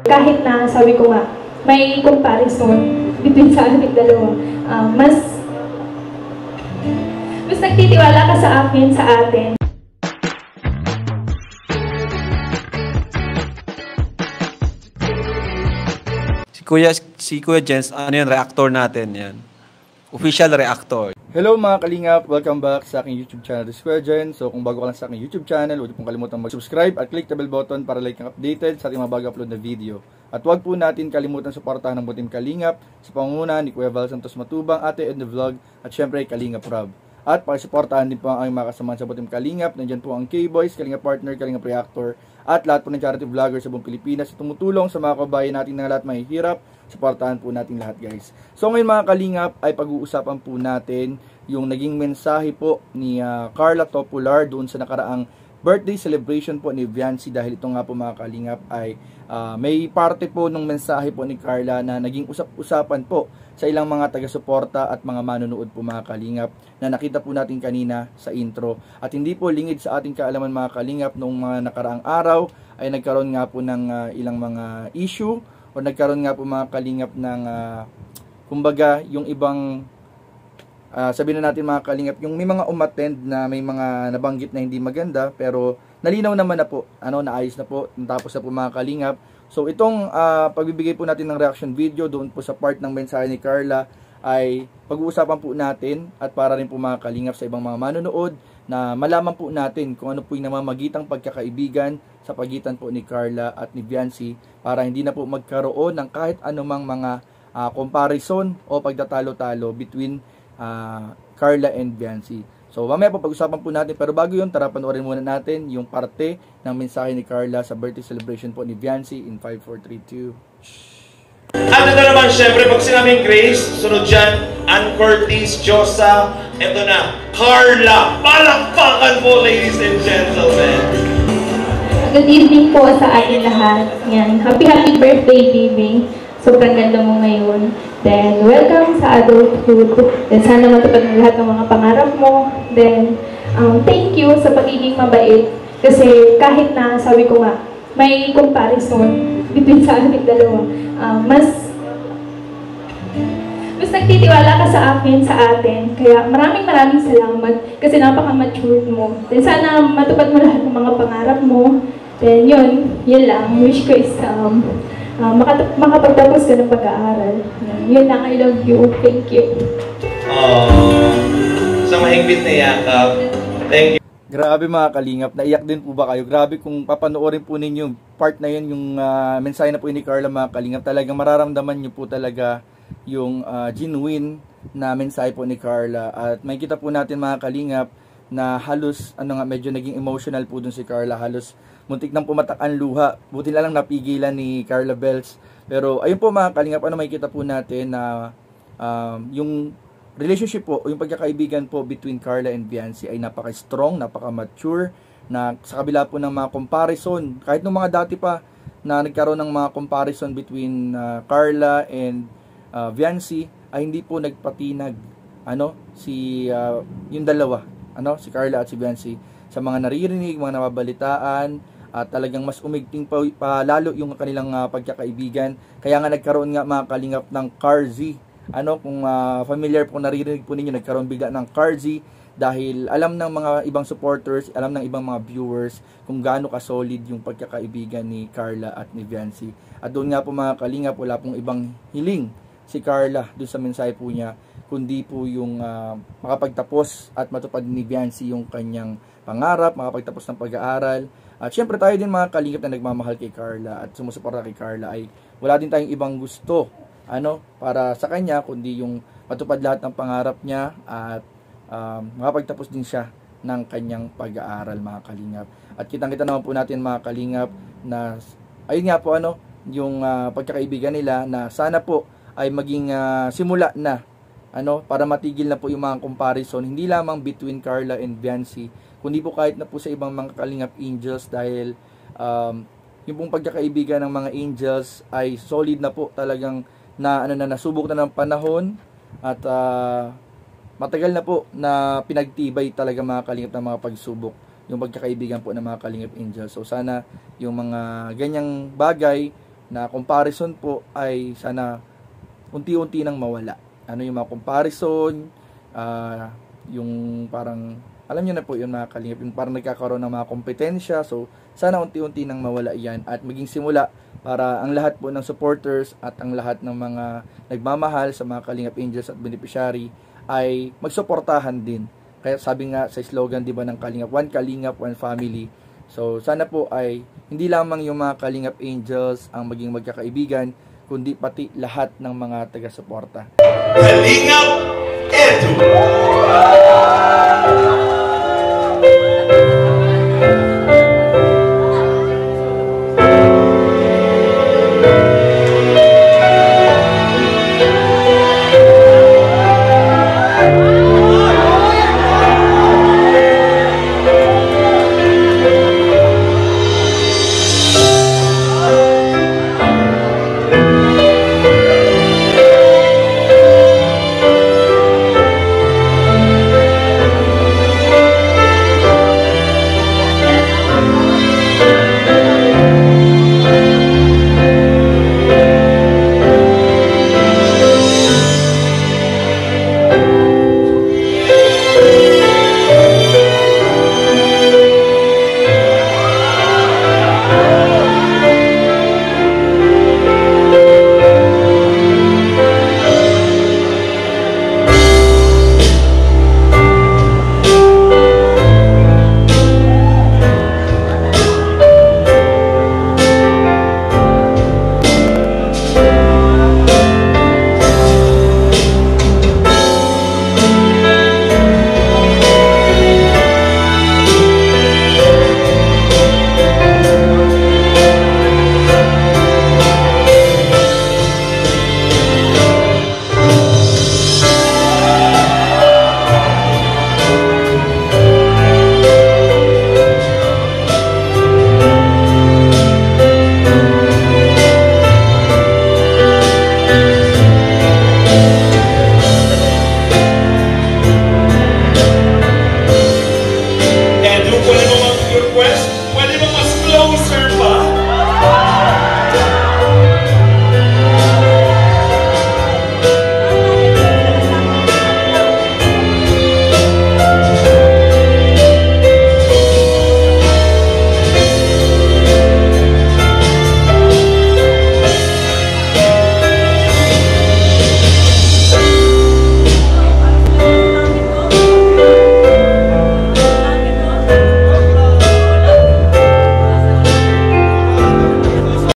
Kahit na sabi ko nga, may comparison between sa ating dalawa. Mas nagtitiwala ka sa akin, sa atin. Si Kuya Jens, ano yan, reactor natin yan. Official reactor. Hello mga kalingap! Welcome back sa aking YouTube channel, The Square Gen. So kung bago ka lang sa aking YouTube channel, huwag pong kalimutan mag-subscribe at click the bell button para like ang updated sa ating mga bago upload na video. At huwag po natin kalimutan suportahan ng Butim Kalingap sa pangunguna ni Kuya Val Santos Matubang, Ate Ed the Vlog, at syempre Kalingap Rob. At pakisuportahan din po ang aming mga kasamahan sa Butim Kalingap. Nandyan po ang K-Boys, Kalingap Partner, Kalingap Reactor, at lahat po ng charity vloggers sa buong Pilipinas na tumutulong sa mga kabayan natin na lahat mahihirap. Suportahan po natin lahat, guys. So ngayon mga kalingap ay pag-uusapan po natin yung naging mensahe po ni Carla Topular doon sa nakaraang birthday celebration po ni Viancy, dahil ito nga po mga kalingap ay may parte po ng mensahe po ni Carla na naging usap-usapan po sa ilang mga taga-suporta at mga manonood po mga kalingap na nakita po natin kanina sa intro. At hindi po lingid sa ating kaalaman mga kalingap, noong mga nakaraang araw ay nagkaroon nga po ng ilang mga issue o nagkaroon nga po mga kalingap ng kumbaga yung ibang sabihin na natin mga kalingap, yung may mga umattend na may mga nabanggit na hindi maganda, pero nalinaw naman na po, naayos na po, natapos na po mga kalingap. So itong pagbibigay po natin ng reaction video doon po sa part ng mensahe ni Carla ay pag-uusapan po natin, at para rin po mga kalingap sa ibang mga manonood na malaman po natin kung ano po yung namamagitang pagkakaibigan sa pagitan po ni Carla at ni Viancy, para hindi na po magkaroon ng kahit anumang mga comparison o pagtatalo-talo between Carla and Viancy. So mamaya po pag-usapan po natin, pero bago yun, tara panoorin muna natin yung parte ng mensahe ni Carla sa birthday celebration po ni Viancy in 5, 4, 3, 2. At ito naman syempre, pag sinabing Grace, sunod dyan, Ann Curtis, Josa, ito na, Carla! Palakpakan po, ladies and gentlemen! Good evening po sa ating lahat. Yan. Happy birthday, baby. Sobrang ganda mo ngayon. Then, welcome sa adulthood. Then, sana matupad mo lahat ng mga pangarap mo. Then, thank you sa pagiging mabait. Kasi kahit na, sabi ko nga, may comparison between sa ating dalawa. Mas nagtitiwala ka sa akin, sa atin. Kaya maraming salamat kasi napaka-mature mo. Then, sana matupad mo lahat ng mga pangarap mo. Then, yun lang. Wish ko is makapagtapos ka ng pag-aaral. Yun lang, I love you. Thank you. Sa mahigpit na yakap. Thank you. Grabe mga kalingap, naiyak din po ba kayo? Grabe kung papanoorin po ninyo part na yun, yung mensahe na po ni Carla mga kalingap, talagang mararamdaman nyo po talaga yung genuine na mensahe po ni Carla. At may kita po natin mga kalingap na halos medyo naging emotional po dun si Carla, halos muntik nang pumatak ang luha. Buti na lang napigilan ni Carla Bells. Pero ayun po mga kalingap, may kita po natin na yung relationship po, yung pagkakaibigan po between Carla and Viancy ay napaka-strong, napaka-mature, na sa kabila po ng mga comparison, kahit nung mga dati pa na nagkaroon ng mga comparison between Carla and Viancy, ay hindi po nagpatinag yung dalawa, si Carla at si Viancy, sa mga naririnig, mga nababalitaan, at talagang mas umigting pa lalo yung kanilang pagkakaibigan. Kaya nga nagkaroon nga mga kalingap ng Carzy. Kung familiar po, naririnig po ninyo, nagkaroon bigla ng Carzy dahil alam ng mga ibang supporters, alam ng ibang mga viewers kung gaano ka-solid yung pagkakaibigan ni Carla at ni Viancy. At doon nga po mga kalingap, wala pong ibang hiling si Carla doon sa mensahe po niya, kundi po yung makapagtapos at matupad ni Viancy yung kanyang pangarap, makapagtapos ng pag-aaral. At syempre tayo din mga kalingap na nagmamahal kay Carla at sumusuporta kay Carla, ay wala din tayong ibang gusto para sa kanya kundi yung matupad lahat ng pangarap niya at makapagtapos din siya ng kanyang pag-aaral mga kalingap. At kitang-kita naman po natin mga kalingap na ayun nga po yung pagkakaibigan nila, na sana po ay maging simula na para matigil na po yung mga comparison, hindi lamang between Carla and Viancy, kundi po kahit na po sa ibang mga kalingap angels, dahil yung pong pagkakaibigan ng mga angels ay solid na po, talagang nasubok na ng panahon at matagal na po na pinagtibay talaga mga kalingap ng mga pagsubok. yung pagkakaibigan po ng mga Kalingap Angels. So sana yung mga ganyang bagay na comparison po ay sana unti-unti nang mawala. Ano yung mga comparison, yung parang, alam nyo na po yung mga Kalingap, yung parang nagkakaroon ng mga kompetensya. So sana unti-unti nang mawala yan at maging simula para ang lahat po ng supporters at ang lahat ng mga nagmamahal sa mga Kalingap Angels at beneficiary ay magsuportahan din. Kaya sabi nga sa slogan, di ba, ng Kalingap, one Kalingap, one family. So sana po ay hindi lamang yung mga Kalingap Angels ang maging magkakaibigan, kundi pati lahat ng mga taga-suporta. Kalingap Edu.